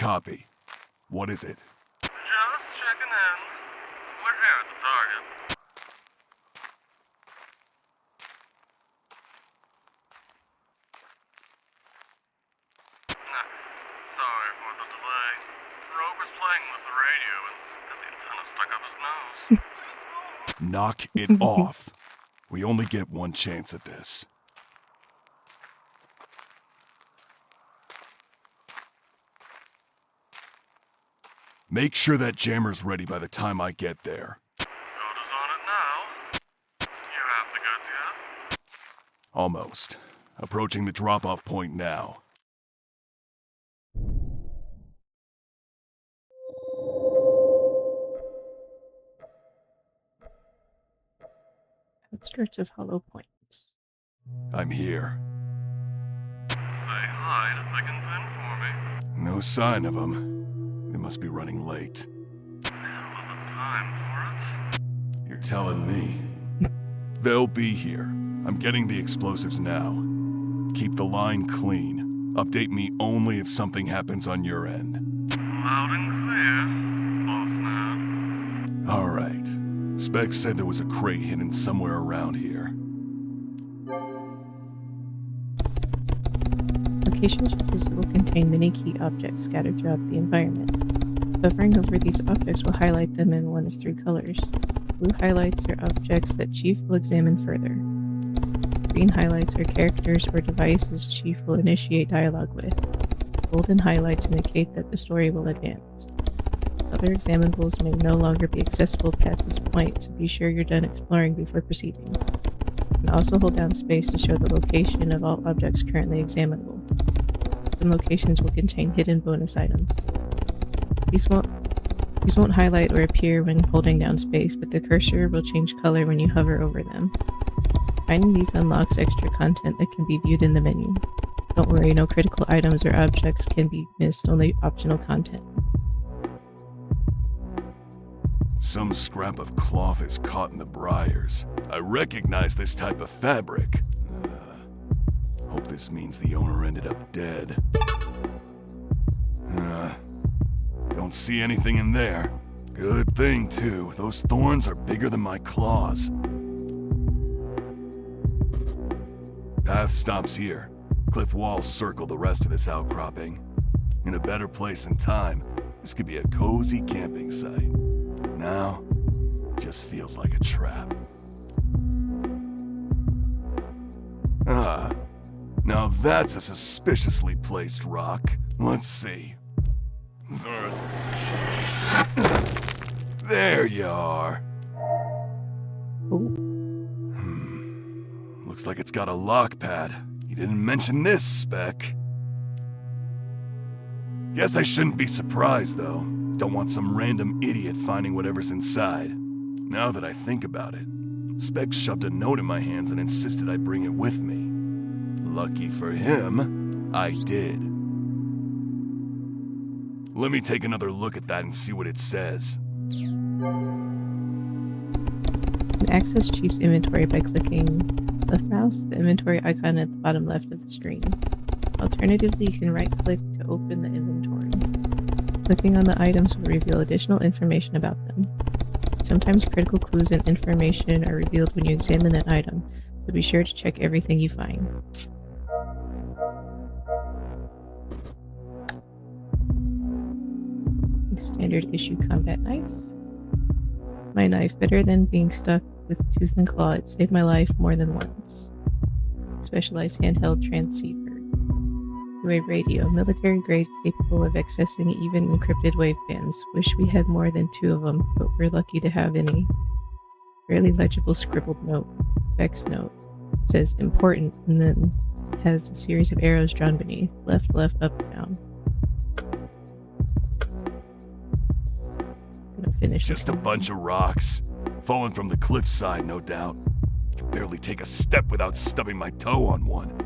Copy. What is it? Just checking in. We're here at the target. Sorry for the delay. Rover's playing with the radio and got the antenna stuck up his nose. Knock it off. We only get one chance at this. Make sure that jammer's ready by the time I get there. Notice on it now. You have the goods yet? Almost. Approaching the drop-off point now. Outskirts of Hollow Point. I'm here. Say hi to Thick and Thin for me. No sign of them. They must be running late. Hell of a time for it. You're telling me. They'll be here. I'm getting the explosives now. Keep the line clean. Update me only if something happens on your end. Loud and clear, boss man. All right. Spec said there was a crate hidden somewhere around here. Location changes will contain many key objects scattered throughout the environment. Hovering over these objects will highlight them in one of three colors. Blue highlights are objects that Chief will examine further. Green highlights are characters or devices Chief will initiate dialogue with. Golden highlights indicate that the story will advance. Other examinables may no longer be accessible past this point, so be sure you're done exploring before proceeding. You can also hold down space to show the location of all objects currently examinable. Some locations will contain hidden bonus items. These won't highlight or appear when holding down space, but the cursor will change color when you hover over them. Finding these unlocks extra content that can be viewed in the menu. Don't worry, no critical items or objects can be missed, only optional content. Some scrap of cloth is caught in the briars. I recognize this type of fabric. Hope this means the owner ended up dead. Don't see anything in there. Good thing, too. Those thorns are bigger than my claws. Path stops here. Cliff walls circle the rest of this outcropping. In a better place and time, this could be a cozy camping site. Now, just feels like a trap. Now that's a suspiciously placed rock. Let's see. There you are. Looks like it's got a lock pad. You didn't mention this, Spec. Guess I shouldn't be surprised, though. Don't want some random idiot finding whatever's inside. Now that I think about it, Spec shoved a note in my hands and insisted I bring it with me. Lucky for him, I did. Let me take another look at that and see what it says. You can access Chief's inventory by clicking left mouse, the inventory icon at the bottom left of the screen. Alternatively, you can right-click to open the inventory. Clicking on the items will reveal additional information about them. Sometimes critical clues and information are revealed when you examine an item, so be sure to check everything you find. Standard issue combat knife. My knife, better than being stuck with tooth and claw, it saved my life more than once. Specialized handheld transceiver. Two-way radio, military grade, capable of accessing even encrypted wavebands. Wish we had more than two of them, but we're lucky to have any. Barely legible scribbled note. Specs note. It says important and then has a series of arrows drawn beneath. Left, left, up, down. Just a bunch of rocks. Fallen from the cliffside, no doubt. Can barely take a step without stubbing my toe on one.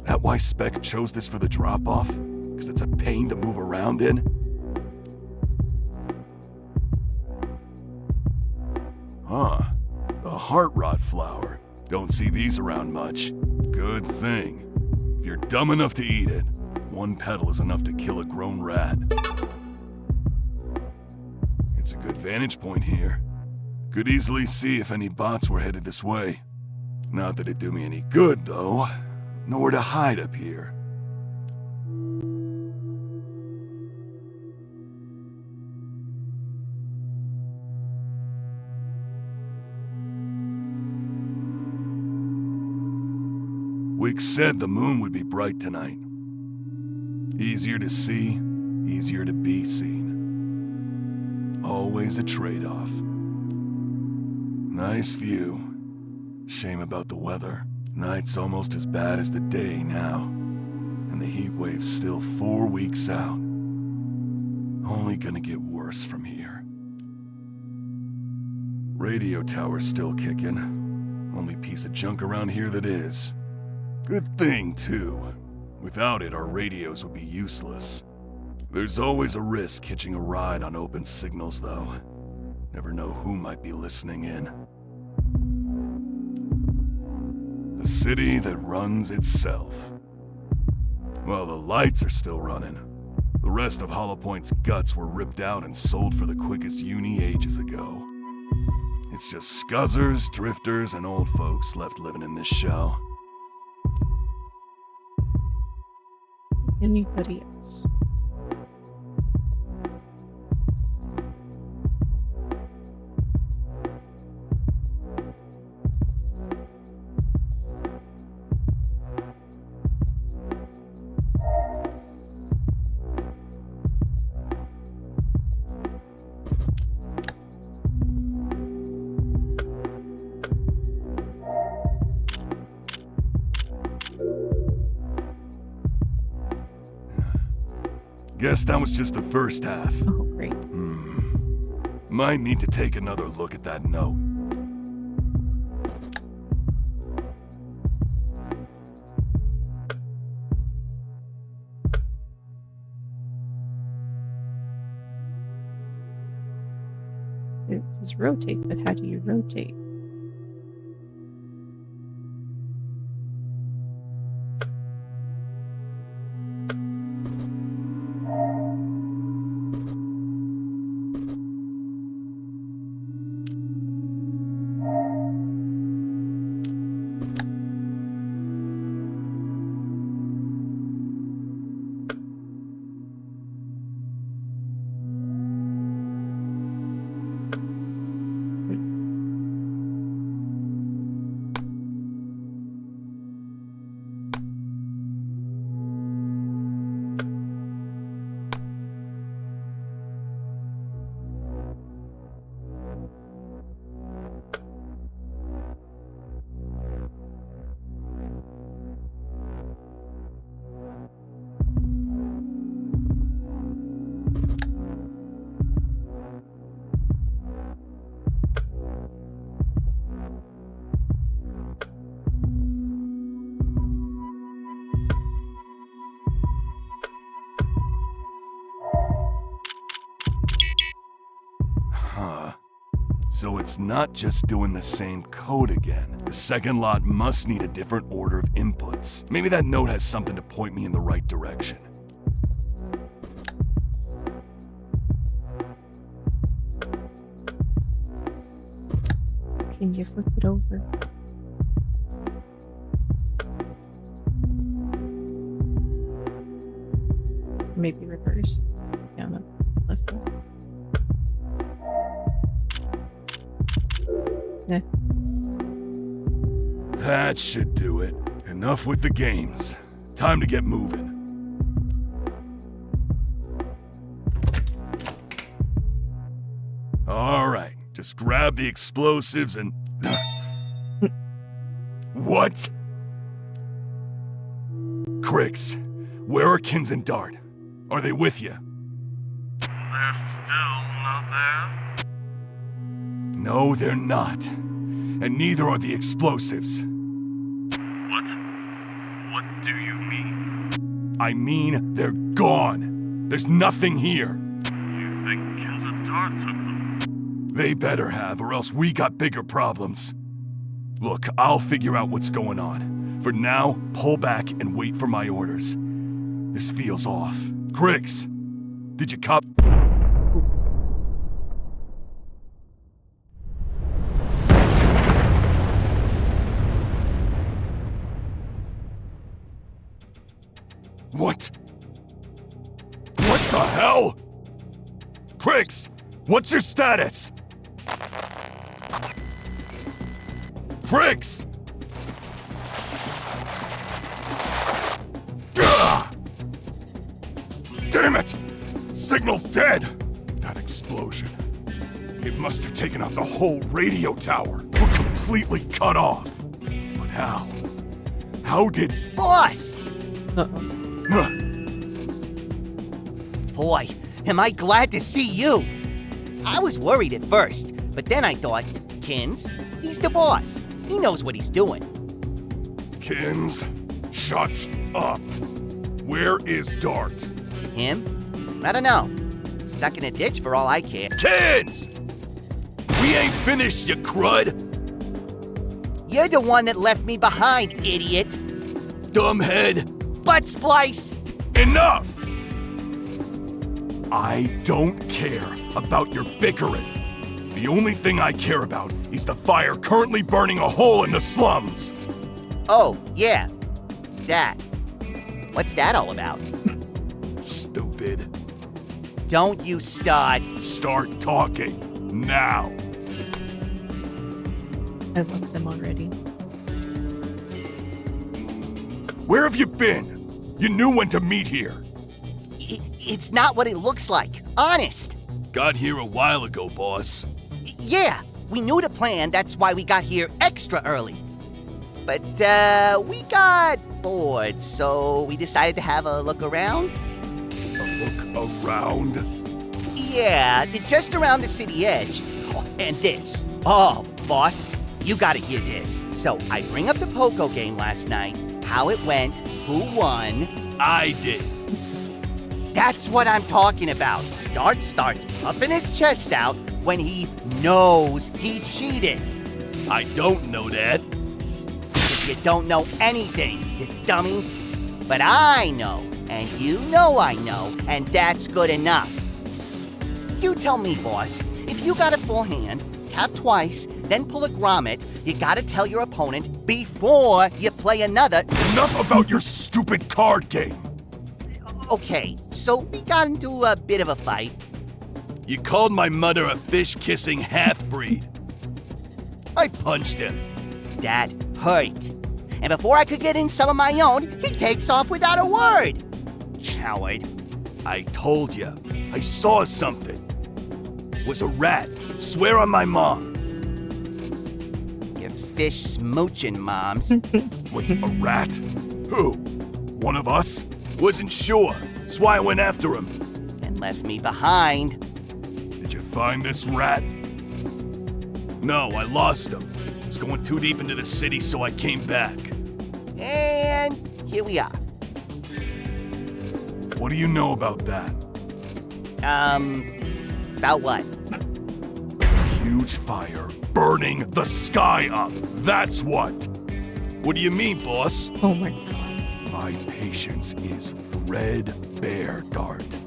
That why Spec chose this for the drop-off? Because it's a pain to move around in? Huh. A heart rot flower. Don't see these around much. Good thing. If you're dumb enough to eat it, one pedal is enough to kill a grown rat. It's a good vantage point here. Could easily see if any bots were headed this way. Not that it'd do me any good, though. Nowhere to hide up here. Wick said the moon would be bright tonight. Easier to see, easier to be seen. Always a trade-off. Nice view. Shame about the weather. Night's almost as bad as the day now. And the heat wave's still 4 weeks out. Only gonna get worse from here. Radio tower's still kicking. Only piece of junk around here that is. Good thing, too. Without it, our radios would be useless. There's always a risk hitching a ride on open signals, though. Never know who might be listening in. The city that runs itself. Well, the lights are still running. The rest of Hollow Point's guts were ripped out and sold for the quickest uni ages ago. It's just scuzzers, drifters, and old folks left living in this shell. Anybody else? Guess that was just the first half. Oh, great. Might need to take another look at that note. It says rotate, but how do you rotate? So it's not just doing the same code again. The second lot must need a different order of inputs. Maybe that note has something to point me in the right direction. Can you flip it over? Maybe reverse. Yeah, no. Left. Yeah. That should do it. Enough with the games. Time to get moving. Alright, just grab the explosives and... What? Crix, where are Kins and Dart? Are they with you? They're still not there? No, they're not. And neither are the explosives. What? What do you mean? I mean, they're gone. There's nothing here. You think Kins and Dart took them? They better have, or else we got bigger problems. Look, I'll figure out what's going on. For now, pull back and wait for my orders. This feels off. Griggs, did you cop? What? What the hell? Griggs, what's your status? Griggs! Gah! Damn it! Signal's dead! That explosion. It must have taken out the whole radio tower. We're completely cut off. But how? How did... Boss! Uh-oh. Huh. Boy, am I glad to see you. I was worried at first, but then I thought, Kins, he's the boss. He knows what he's doing. Kins, shut up. Where is Dart? Him? I don't know. Stuck in a ditch for all I care. Kins! We ain't finished, you crud! You're the one that left me behind, idiot. Dumbhead! Butt splice! Enough! I don't care about your bickering. The only thing I care about is the fire currently burning a hole in the slums. Oh, yeah. That. What's that all about? Stupid. Don't you start. Start talking. Now. I love them already. Where have you been? You knew when to meet here. It's not what it looks like. Honest. Got here a while ago, boss. Yeah, we knew the plan. That's why we got here extra early. But, we got bored, so we decided to have a look around. A look around? Yeah, just around the city edge. Oh, and this. Oh, boss, you gotta hear this. So, I bring up the Poco game last night, how it went, who won. I did. That's what I'm talking about. Dart starts puffing his chest out when he knows he cheated. I don't know that. Because you don't know anything, you dummy. But I know, and you know I know, and that's good enough. You tell me, boss, if you got a full hand, tap twice, then pull a grommet, you gotta tell your opponent before you play another. Enough about your stupid card game. Okay, so we got into a bit of a fight. You called my mother a fish-kissing half-breed. I punched him. That hurt. And before I could get in some of my own, he takes off without a word. Coward. I told you. I saw something. Was a rat. Swear on my mom. Your fish smooching, moms. What, a rat? Who? One of us? Wasn't sure. That's why I went after him. And left me behind. Did you find this rat? No, I lost him. Was going too deep into the city, so I came back. And here we are. What do you know about that? About what? Huge fire burning the sky up. That's what. What do you mean, boss? Oh my god. My patience is threadbare, Dart.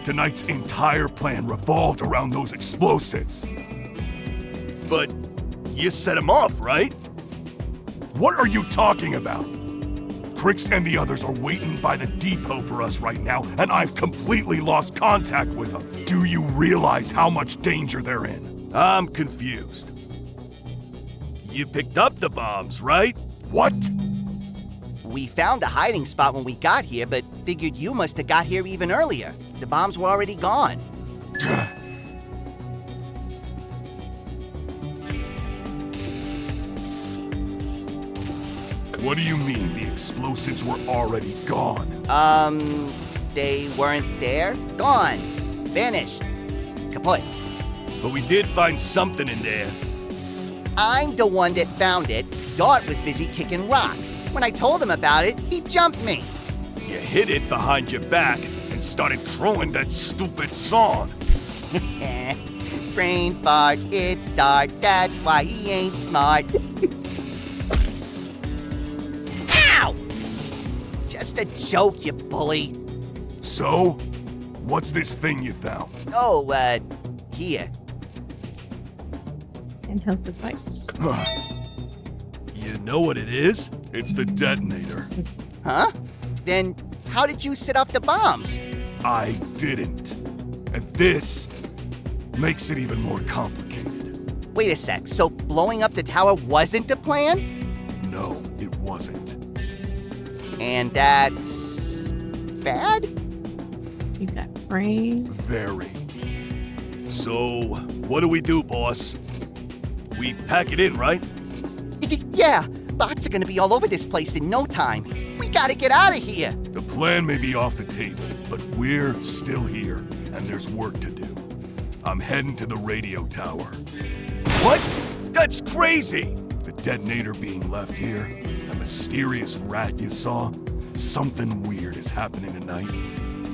Tonight's entire plan revolved around those explosives. But you set them off, right? What are you talking about? Crix and the others are waiting by the depot for us right now, and I've completely lost contact with them. Do you realize how much danger they're in? I'm confused. You picked up the bombs, right? What? We found a hiding spot when we got here, but figured you must have got here even earlier. The bombs were already gone. What do you mean the explosives were already gone? They weren't there? Gone. Vanished. Kaput. But we did find something in there. I'm the one that found it. Dart was busy kicking rocks. When I told him about it, he jumped me. You hid it behind your back and started crowing that stupid song. Brain fart, it's Dart, that's why he ain't smart. Ow! Just just a joke, you bully. So? What's this thing you found? Oh, here. Handheld device. You know what it is? It's the detonator. Huh? Then how did you set off the bombs? I didn't. And this makes it even more complicated. Wait a sec, so blowing up the tower wasn't the plan? No, it wasn't. And that's bad? You got brain. Very. So, what do we do, boss? We pack it in, right? Yeah, bots are gonna be all over this place in no time. We gotta get out of here. The plan may be off the table, but we're still here, and there's work to do. I'm heading to the radio tower. What? That's crazy! The detonator being left here, the mysterious rat you saw, something weird is happening tonight.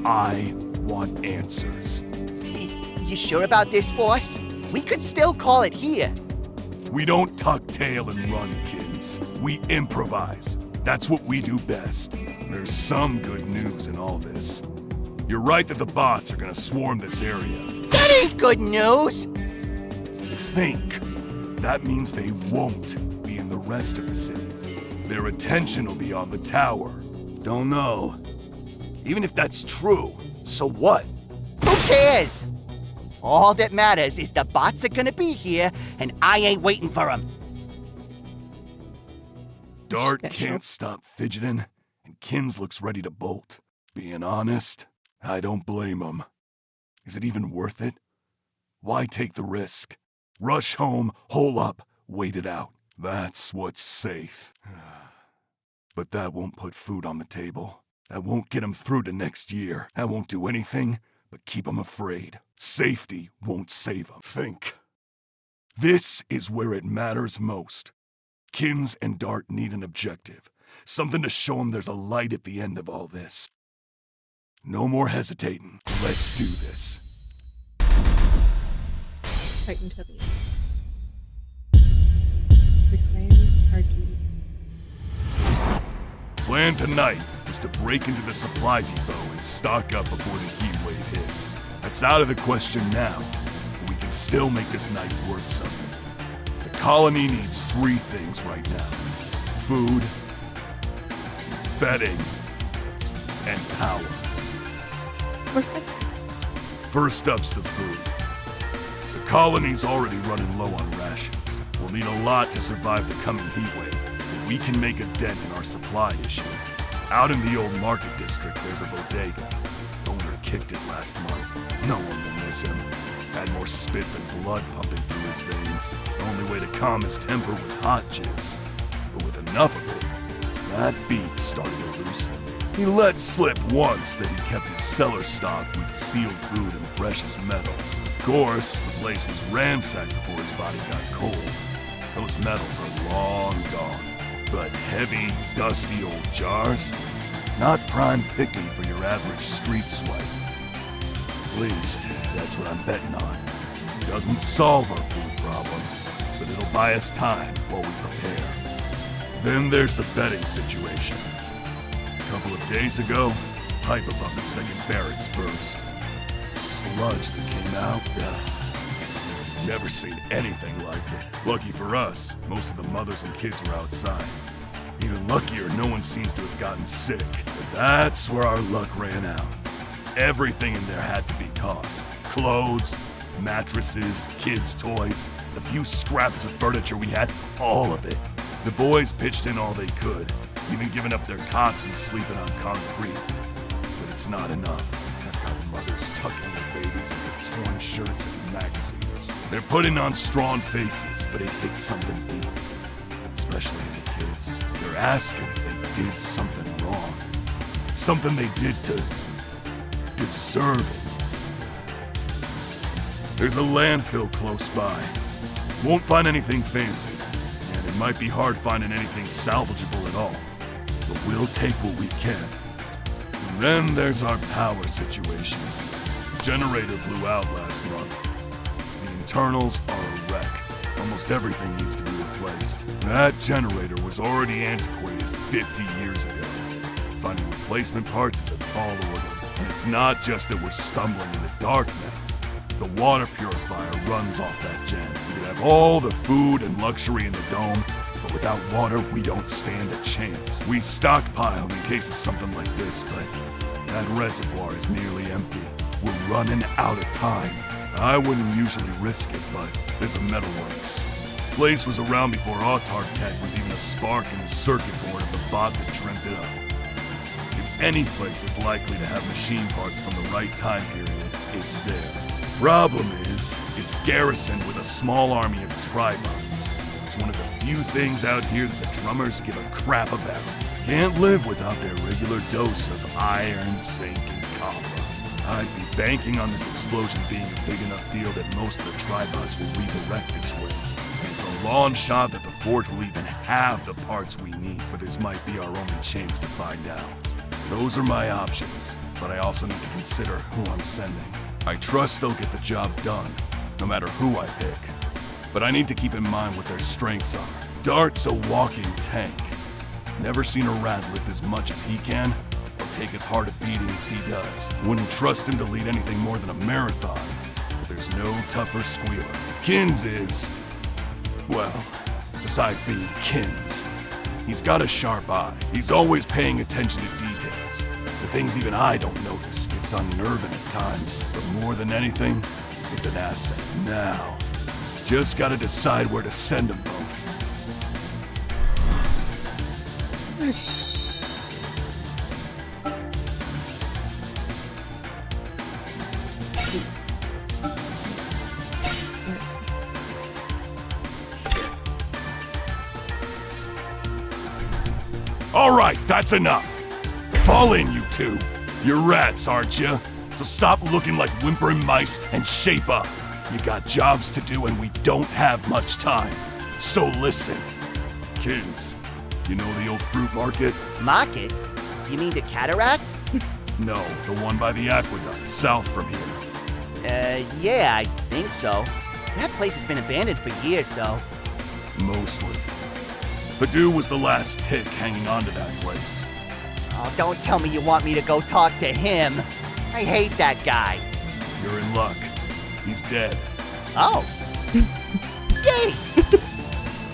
I want answers. You sure about this, boss? We could still call it here. We don't tuck tail and run, kids. We improvise. That's what we do best. There's some good news in all this. You're right that the bots are gonna swarm this area. That ain't good news. Think. That means they won't be in the rest of the city. Their attention will be on the tower. Don't know. Even if that's true, so what? Who cares? All that matters is the bots are gonna be here, and I ain't waiting for them. Dart Special. can't stop fidgeting, and Kins looks ready to bolt. Being honest, I don't blame him. Is it even worth it? Why take the risk? Rush home, hole up, wait it out. That's what's safe. But that won't put food on the table. That won't get him through to next year. That won't do anything but keep him afraid. Safety won't save him. Think. This is where it matters most. Kins and Dart need an objective. Something to show them there's a light at the end of all this. No more hesitating. Let's do this. Fight until the end. Reclaim our duty. Plan tonight is to break into the supply depot and stock up before the heat wave hits. That's out of the question now, but we can still make this night worth something. The colony needs 3 things right now. Food, bedding, and power. Where's that? First up's the food. The colony's already running low on rations. We'll need a lot to survive the coming heat wave, but we can make a dent in our supply issue. Out in the old market district, there's a bodega. Owner kicked it last month. No one will miss him. Had more spit than blood pumping through his veins. The only way to calm his temper was hot juice. But with enough of it, that beat started to loosen. He let slip once that he kept his cellar stocked with sealed food and precious metals. Of course, the place was ransacked before his body got cold. Those metals are long gone. But heavy, dusty old jars? Not prime picking for your average street swipe. At least, that's what I'm betting on. Doesn't solve our food problem, but it'll buy us time while we prepare. Then there's the bedding situation. A couple of days ago, pipe above the second barracks burst. The sludge that came out, never seen anything like it. Lucky for us, most of the mothers and kids were outside. Even luckier, no one seems to have gotten sick. But that's where our luck ran out. Everything in there had to be tossed. Clothes, mattresses, kids' toys, the few scraps of furniture we had, all of it. The boys pitched in all they could, even giving up their cots and sleeping on concrete. But it's not enough. I've got mothers tucking their babies in their torn shirts and magazines. They're putting on strong faces, but it hits something deep. Especially in the kids. They're asking if they did something wrong. Something they did to deserve it. There's a landfill close by. Won't find anything fancy, and it might be hard finding anything salvageable at all. But we'll take what we can. And then there's our power situation. The generator blew out last month. The internals are a wreck. Almost everything needs to be replaced. That generator was already antiquated 50 years ago. Finding replacement parts is a tall order. And it's not just that we're stumbling in the dark now. The water purifier runs off that gen. We could have all the food and luxury in the dome, but without water, we don't stand a chance. We stockpiled in case of something like this, but that reservoir is nearly empty. We're running out of time. I wouldn't usually risk it, but there's a metalworks. The place was around before Autark Tech was even a spark in the circuit board of the bot that dreamt it up. If any place is likely to have machine parts from the right time period, it's there. Problem is, it's garrisoned with a small army of tribots. It's one of the few things out here that the drummers give a crap about. Can't live without their regular dose of iron, zinc, and copper. I'd be banking on this explosion being a big enough deal that most of the tribots will redirect this way. And it's a long shot that the Forge will even have the parts we need, but this might be our only chance to find out. Those are my options, but I also need to consider who I'm sending. I trust they'll get the job done, no matter who I pick. But I need to keep in mind what their strengths are. Dart's a walking tank. Never seen a rat lift as much as he can, or take as hard a beating as he does. Wouldn't trust him to lead anything more than a marathon, but there's no tougher squealer. Kins is, well, besides being Kins, he's got a sharp eye. He's always paying attention to details. The things even I don't notice. It's unnerving at times, but more than anything, it's an asset. Now, just gotta decide where to send them both. All right, that's enough. Fall in, you two. You're rats, aren't you? So stop looking like whimpering mice and shape up. You got jobs to do and we don't have much time. So listen. Kins, you know the old fruit market? Market? You mean the cataract? No, the one by the aqueduct, south from here. Yeah, I think so. That place has been abandoned for years, though. Mostly. Padu was the last tick hanging on to that place. Oh, don't tell me you want me to go talk to him. I hate that guy. You're in luck. He's dead. Oh. Yay!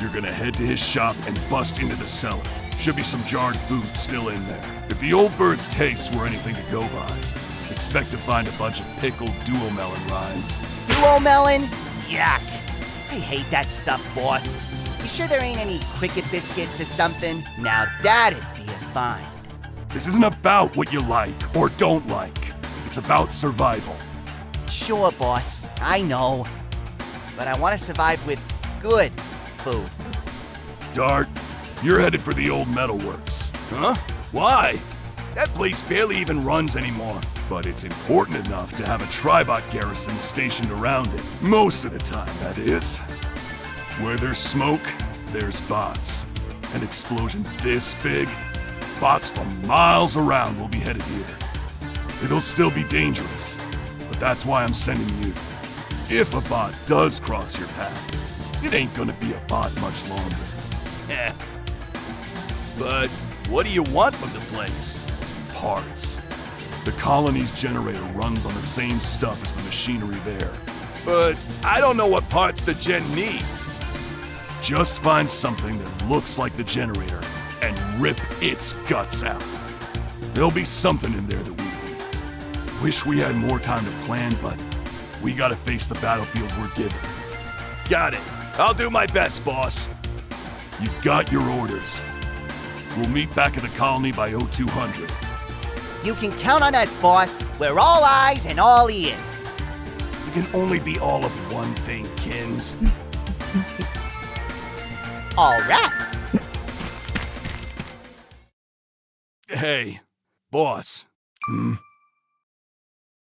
You're gonna head to his shop and bust into the cellar. Should be some jarred food still in there. If the old bird's tastes were anything to go by, expect to find a bunch of pickled duo melon rinds. Duo melon? Yuck. I hate that stuff, boss. You sure there ain't any cricket biscuits or something? Now that'd be a find. This isn't about what you like or don't like. It's about survival. Sure, boss. I know. But I want to survive with good food. Dart, you're headed for the old metalworks. Huh? Why? That place barely even runs anymore. But it's important enough to have a tribot garrison stationed around it. Most of the time, that is. Where there's smoke, there's bots. An explosion this big, bots from miles around will be headed here. It'll still be dangerous, but that's why I'm sending you. If a bot does cross your path, it ain't gonna be a bot much longer. But what do you want from the place? Parts. The colony's generator runs on the same stuff as the machinery there. But I don't know what parts the gen needs. Just find something that looks like the generator and rip its guts out. There'll be something in there that we need. Wish we had more time to plan, but we gotta face the battlefield we're given. Got it. I'll do my best, boss. You've got your orders. We'll meet back at the colony by 0200. You can count on us, boss. We're all eyes and all ears. You can only be all of one thing, Kins. All right. Hey, boss.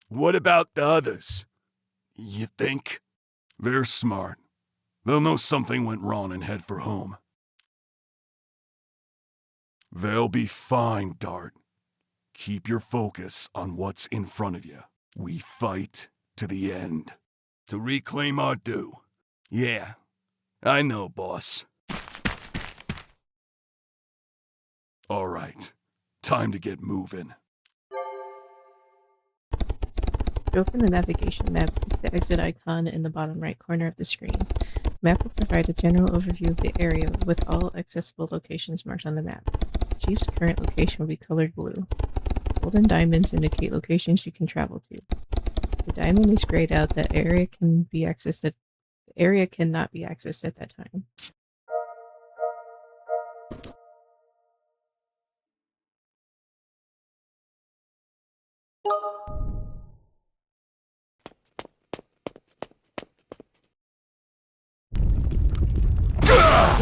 What about the others? You think? They're smart. They'll know something went wrong and head for home. They'll be fine, Dart. Keep your focus on what's in front of you. We fight to the end. To reclaim our due. Yeah, I know, boss. All right. time to get moving. To open the navigation map, click the exit icon in the bottom right corner of the screen. The map will provide a general overview of the area with all accessible locations marked on the map. Chief's current location will be colored blue. Gold and diamonds indicate locations you can travel to. The diamond is grayed out. The area cannot be accessed at that time.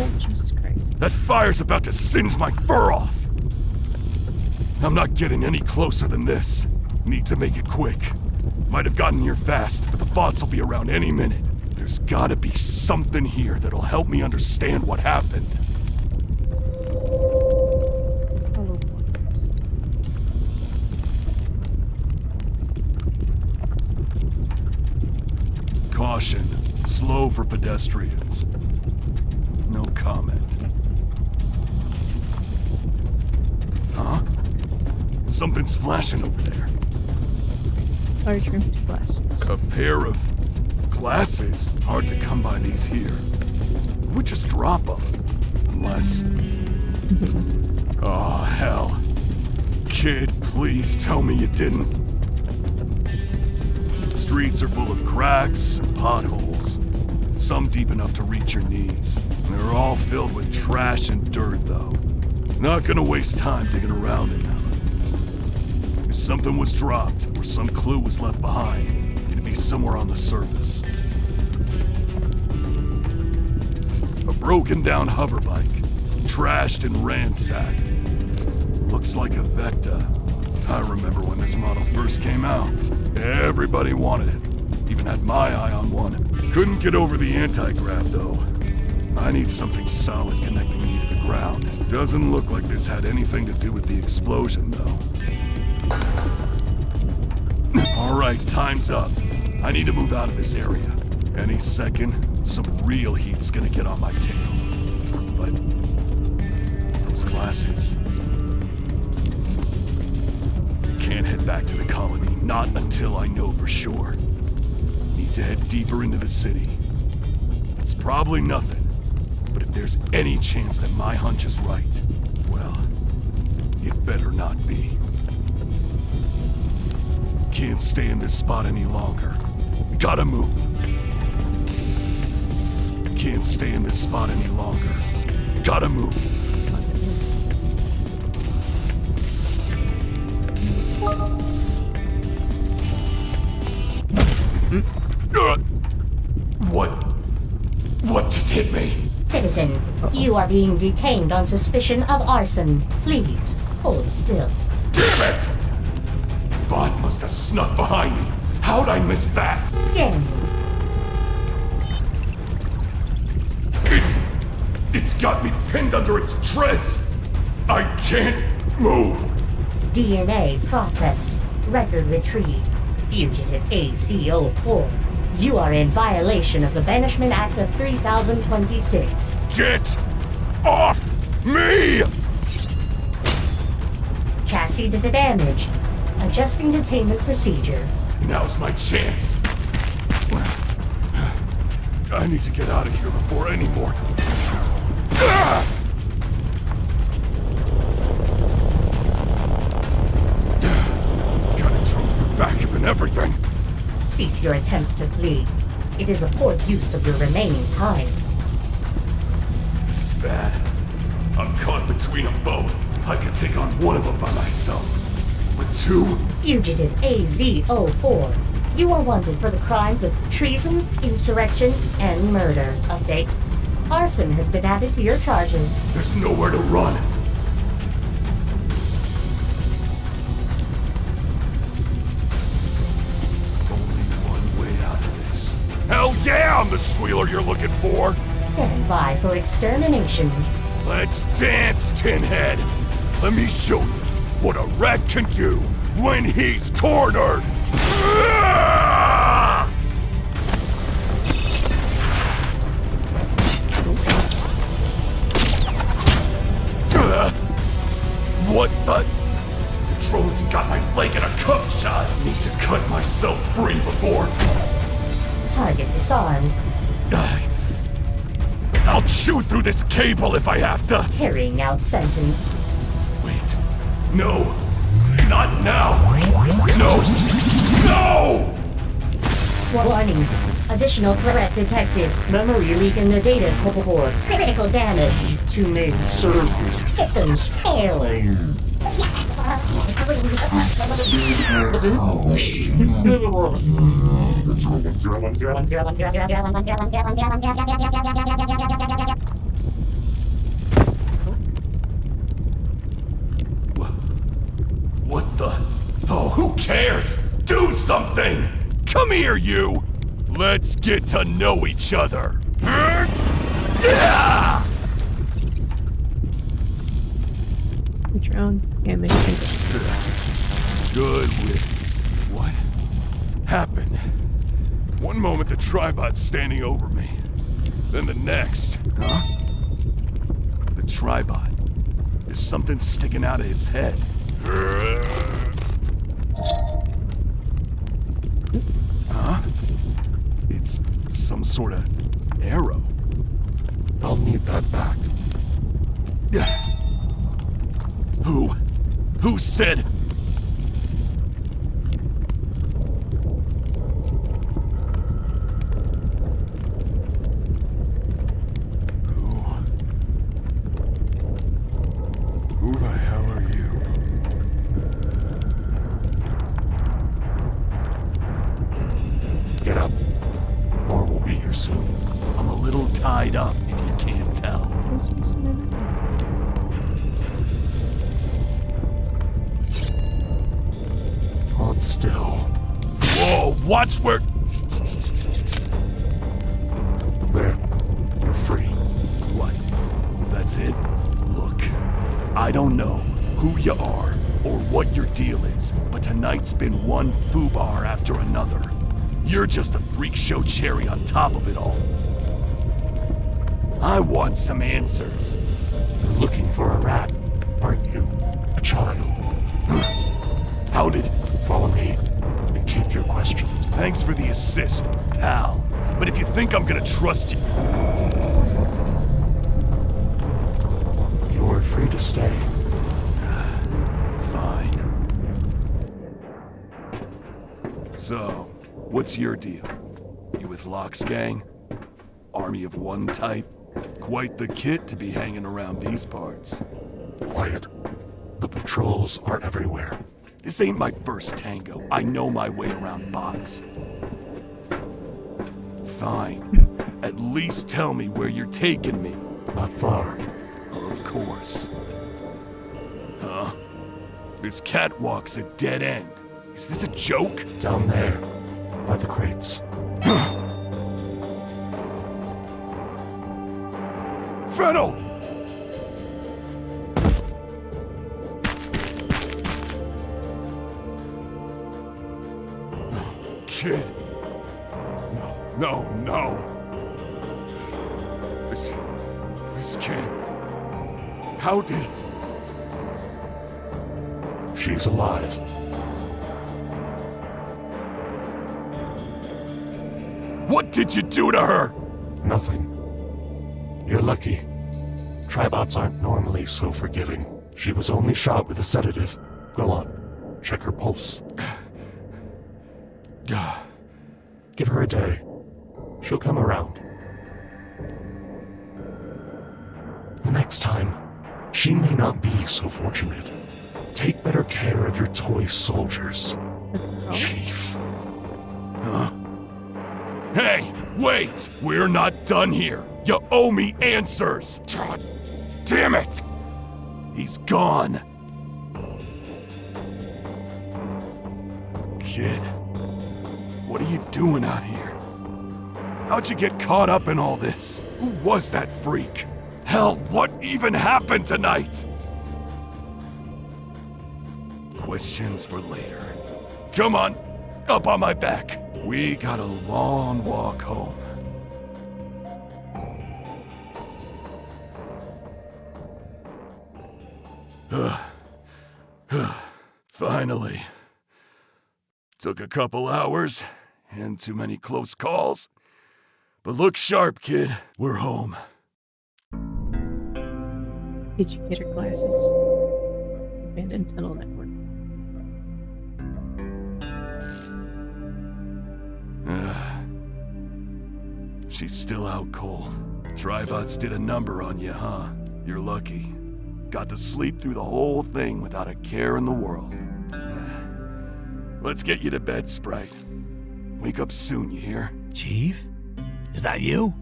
Oh, Jesus Christ. That fire's about to singe my fur off! I'm not getting any closer than this. Need to make it quick. Might have gotten here fast, but the bots will be around any minute. There's gotta be something here that'll help me understand what happened. Hollow point. Caution. Slow for pedestrians. No comment. Huh? Something's flashing over there. Large rimmed glasses. A pair of glasses? Hard to come by these here. Who would just drop them? Unless... Oh, hell. Kid, please tell me you didn't. Streets are full of cracks and potholes. Some deep enough to reach your knees. They're all filled with trash and dirt, though. Not gonna waste time digging around in them. If something was dropped, or some clue was left behind, it'd be somewhere on the surface. A broken down hoverbike, trashed and ransacked. Looks like a Vecta. I remember when this model first came out. Everybody wanted it. Even had my eye on one. Couldn't get over the anti-grav, though. I need something solid connecting me to the ground. Doesn't look like this had anything to do with the explosion, though. Alright, time's up. I need to move out of this area. Any second, some real heat's gonna get on my tail. But... those glasses... Can't head back to the colony, not until I know for sure. Need to head deeper into the city. It's probably nothing, but if there's any chance that my hunch is right, well, it better not be. Can't stay in this spot any longer. Gotta move. Can't stay in this spot any longer. Gotta move. What just hit me? Citizen, you are being detained on suspicion of arson. Please, hold still. Damn it! Bot must have snuck behind me. How'd I miss that? Scanning. It's got me pinned under its treads. I can't move. DNA processed. Record retrieved. Fugitive ACO4. You are in violation of the Banishment Act of 3026. Get off me! Chassis to the damage. Adjusting detainment procedure. Now's my chance. I need to get out of here before any more. Got a trophy backup and everything. Cease your attempts to flee. It is a poor use of your remaining time. This is bad. I'm caught between them both. I could take on one of them by myself. But two? Fugitive AZ04. You are wanted for the crimes of treason, insurrection, and murder. Update. Arson has been added to your charges. There's nowhere to run. Only one way out of this. Hell yeah, I'm the squealer you're looking for! Stand by for extermination. Let's dance, Tinhead! Let me show you what a rat can do when he's cornered! What the? cut myself free before. Target disarmed. I'll chew through this cable if I have to. Carrying out sentence. Wait. No. Not now. No. No! Warning. Additional threat detected. Memory leak in the data core. Critical damage to main server. Systems failing. What the? Oh, who cares? Do something! Come here, you! Let's get to know each other. Yeah! The drone damage. Good riddance. What happened? One moment the tribot's standing over me. Then the next. Huh? The tribot. There's something sticking out of its head. Huh? It's some sort of arrow. I'll need that back. Who said? Who the hell are you? Get up. More will be here soon. I'm a little tied up, if you can't tell. Who's missing it? Hold still. Whoa, watch where... There. You're free. What? That's it? Look, I don't know who you are or what your deal is, but tonight's been one foobar after another. You're just the freak show cherry on top of it all. I want some answers. You're looking for a rat, aren't you? A child. How did... Follow me and keep your questions. Thanks for the assist, pal. But if you think I'm gonna trust you... You're free to stay. Fine. So, what's your deal? You with Locke's gang? Army of one type? Quite the kit to be hanging around these parts. Quiet. The patrols are everywhere. This ain't my first tango. I know my way around bots. Fine. At least tell me where you're taking me. Not far. Of course. Huh? This catwalk's a dead end. Is this a joke? Down there. By the crates. Fennel! Kid. No. This can't. How did... She's alive. What did you do to her? Nothing. You're lucky. Tribots aren't normally so forgiving. She was only shot with a sedative. Go on. Check her pulse. Give her a day. She'll come around. The next time, she may not be so fortunate. Take better care of your toy soldiers, Chief. Huh? Hey, wait! We're not done here. You owe me answers. God damn it! He's gone. Kid, what are you doing out here? How'd you get caught up in all this? Who was that freak? Hell, what even happened tonight? Questions for later. Come on, up on my back. We got a long walk home. Finally. Took a couple hours and too many close calls. But look sharp, kid. We're home. Did you get her glasses? Abandoned tunnel network. She's still out cold. Tribots did a number on you, huh? You're lucky. Got to sleep through the whole thing without a care in the world. Let's get you to bed, Sprite. Wake up soon, you hear? Chief? Is that you?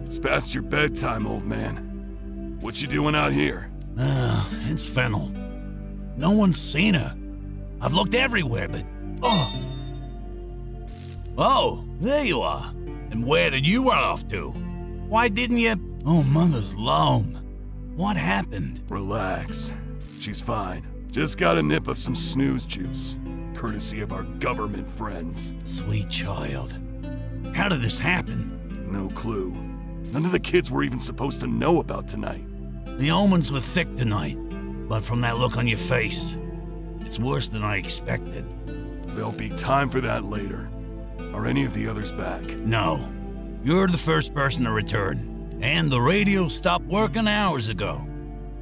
It's past your bedtime, old man. What you doing out here? It's Fennel. No one's seen her. I've looked everywhere, but... Oh, there you are. And where did you run off to? Why didn't you... Oh, mother's loam. What happened? Relax. She's fine. Just got a nip of some snooze juice, courtesy of our government friends. Sweet child. How did this happen? No clue. None of the kids were even supposed to know about tonight. The omens were thick tonight, but from that look on your face, it's worse than I expected. There'll be time for that later. Are any of the others back? No. You're the first person to return, and the radio stopped working hours ago.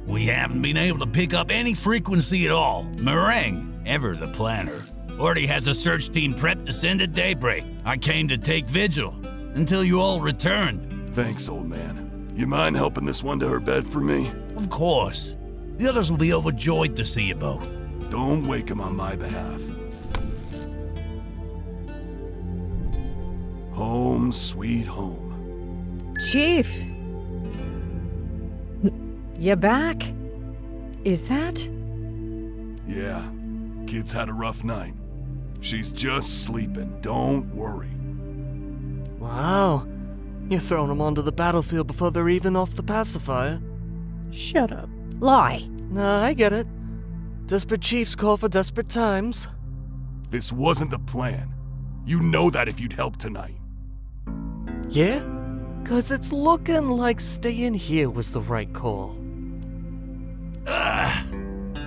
We haven't been able to pick up any frequency at all. Meringue, ever the planner, already has a search team prepped to send at daybreak. I came to take vigil until you all returned. Thanks, old man. You mind helping this one to her bed for me? Of course. The others will be overjoyed to see you both. Don't wake him on my behalf. Home, sweet home. Chief. You back? Is that? Yeah, kid's had a rough night. She's just sleeping, don't worry. Wow. You're throwing them onto the battlefield before they're even off the pacifier. Shut up. Lie. Nah, I get it. Desperate chiefs call for desperate times. This wasn't the plan. You know that if you'd helped tonight. Yeah? 'Cause it's looking like staying here was the right call.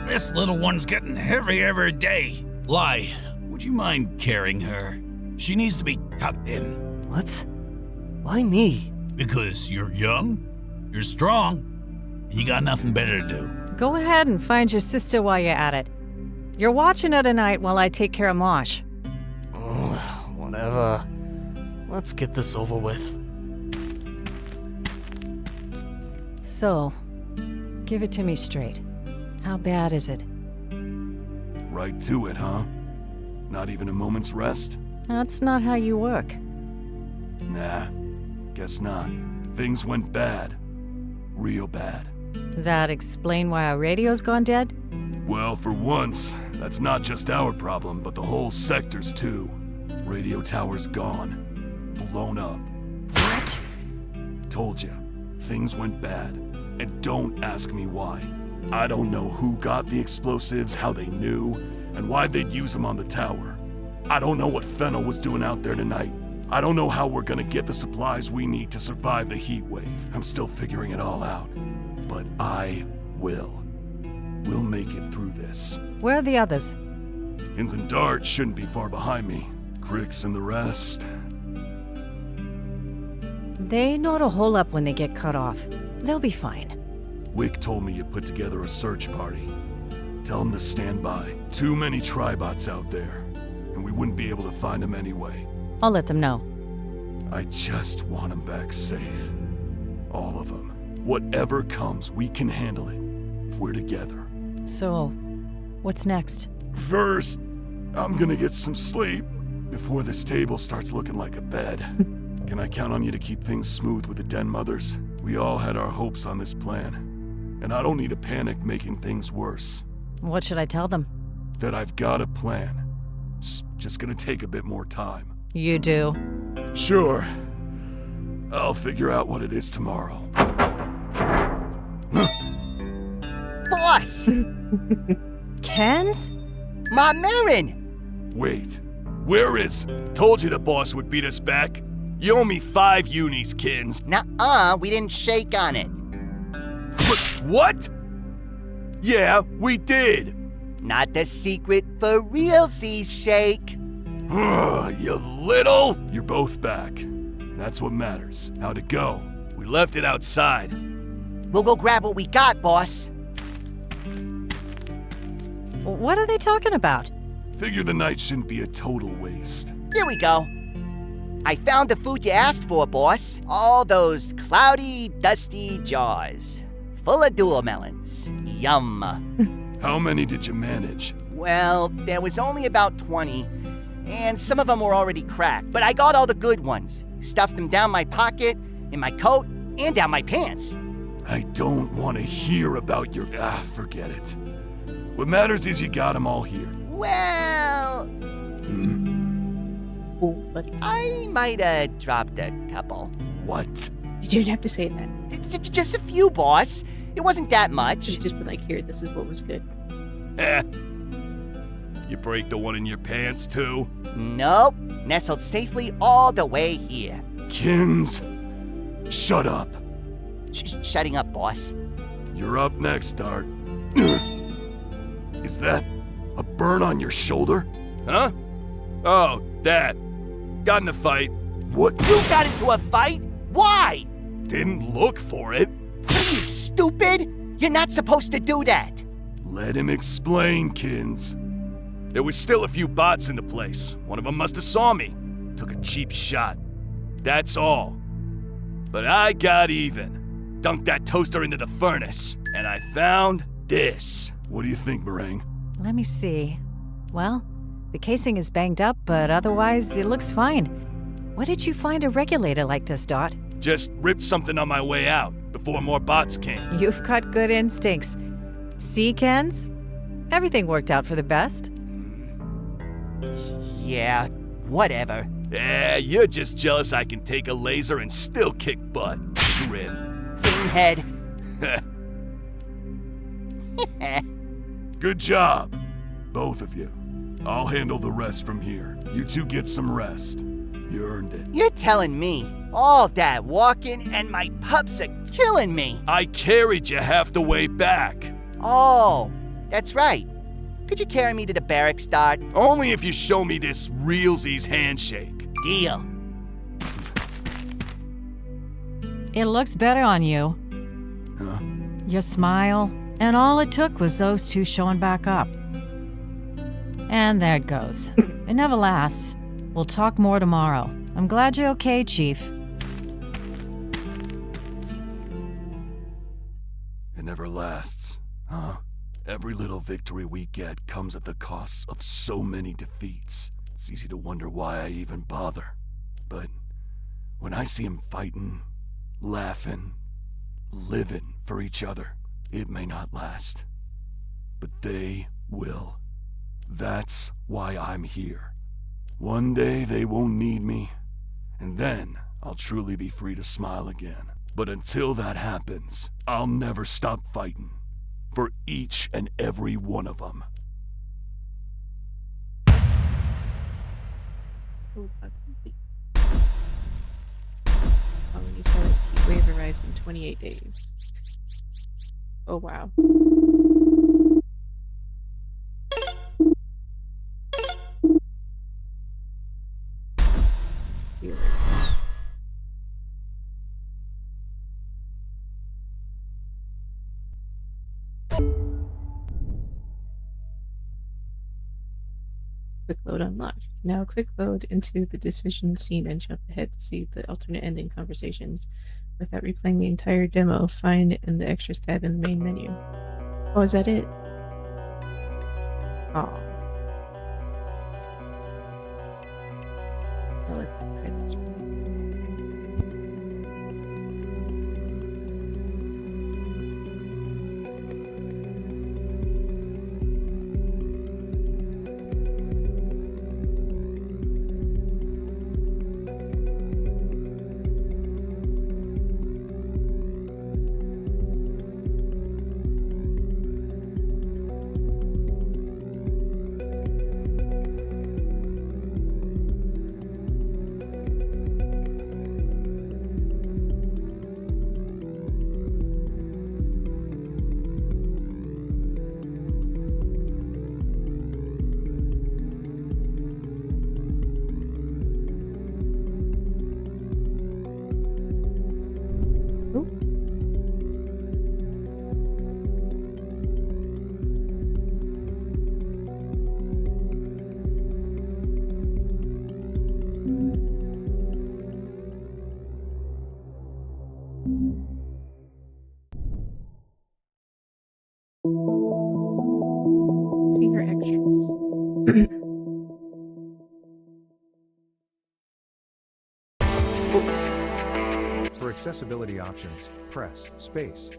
This little one's getting heavier every day. Lai, would you mind carrying her? She needs to be tucked in. What? Why me? Because you're young, you're strong, and you got nothing better to do. Go ahead and find your sister while you're at it. You're watching her tonight while I take care of Mosh. Whatever. Let's get this over with. So, give it to me straight. How bad is it? Right to it, huh? Not even a moment's rest? That's not how you work. Nah, guess not. Things went bad. Real bad. That explain why our radio's gone dead? Well, for once, that's not just our problem, but the whole sector's too. Radio tower's gone. Blown up. What? Told ya, things went bad. And don't ask me why. I don't know who got the explosives, how they knew, and why they'd use them on the tower. I don't know what Fennel was doing out there tonight. I don't know how we're gonna get the supplies we need to survive the heat wave. I'm still figuring it all out. But I will. We'll make it through this. Where are the others? Kins and Dart shouldn't be far behind me. Cricks and the rest. They know to hole up when they get cut off. They'll be fine. Wick told me you put together a search party. Tell them to stand by. Too many Tribots out there, and we wouldn't be able to find them anyway. I'll let them know. I just want them back safe. All of them. Whatever comes, we can handle it if we're together. So, what's next? First, I'm gonna get some sleep before this table starts looking like a bed. Can I count on you to keep things smooth with the Den Mothers? We all had our hopes on this plan, and I don't need to panic making things worse. What should I tell them? That I've got a plan. It's just gonna take a bit more time. You do. Sure. I'll figure out what it is tomorrow. Boss! Kens? My Marin! Wait, where is... Told you the boss would beat us back. You owe me 5 unis, Kins. Nuh-uh, we didn't shake on it. What? Yeah, we did. Not the secret for realsies shake. You little! You're both back. That's what matters. How'd it go? We left it outside. We'll go grab what we got, boss. What are they talking about? Figure the night shouldn't be a total waste. Here we go. I found the food you asked for, boss. All those cloudy, dusty jars. Full of dual melons. Yum. How many did you manage? Well, there was only about 20. And some of them were already cracked. But I got all the good ones. Stuffed them down my pocket, in my coat, and down my pants. I don't want to hear about your... forget it. What matters is you got them all here. Well... Oh, buddy. I might have dropped a couple. What? You didn't have to say that. Just a few, boss. It wasn't that You much. should just be like, here, this is what was good. You break the one in your pants, too? Nope. Nestled safely all the way here. Kins, shut up. Shutting up, boss. You're up next, Dart. Is that a burn on your shoulder? Huh? Oh, that. Got in a fight. What? You got into a fight? Why? Didn't look for it. Are you stupid? You're not supposed to do that. Let him explain, Kins. There was still a few bots in the place. One of them must have saw me. Took a cheap shot. That's all. But I got even. Dunked that toaster into the furnace. And I found this. What do you think, Meringue? Let me see. Well, the casing is banged up, but otherwise it looks fine. Where did you find a regulator like this, Dot? Just ripped something on my way out before more bots came. You've got good instincts. See, Kens? Everything worked out for the best. Yeah, whatever. Yeah, you're just jealous I can take a laser and still kick butt. Shrimp. Pinhead. Good job, both of you. I'll handle the rest from here. You two get some rest. You earned it. You're telling me. All that walking and my pups are killing me. I carried you half the way back. Oh, that's right. Could you carry me to the barracks, Dart? Only if you show me this realsies handshake. Deal. It looks better on you. Huh? Your smile, and all it took was those two showing back up. And there it goes. It never lasts. We'll talk more tomorrow. I'm glad you're okay, Chief. It never lasts, huh? Every little victory we get comes at the cost of so many defeats. It's easy to wonder why I even bother. But when I see 'em fighting, laughing, living for each other, it may not last. But they will. That's why I'm here. One day they won't need me, and then I'll truly be free to smile again. But until that happens, I'll never stop fighting. For each and every one of them. Oh, complete. When you said this heat wave arrives in 28 days. Oh, wow. Spirit. Quick load unlocked. Now quick load into the decision scene and jump ahead to see the alternate ending conversations. Without replaying the entire demo, find in the extras tab in the main menu. Oh, is that it? Oh. I like the credits. See her extras. For accessibility options, press space.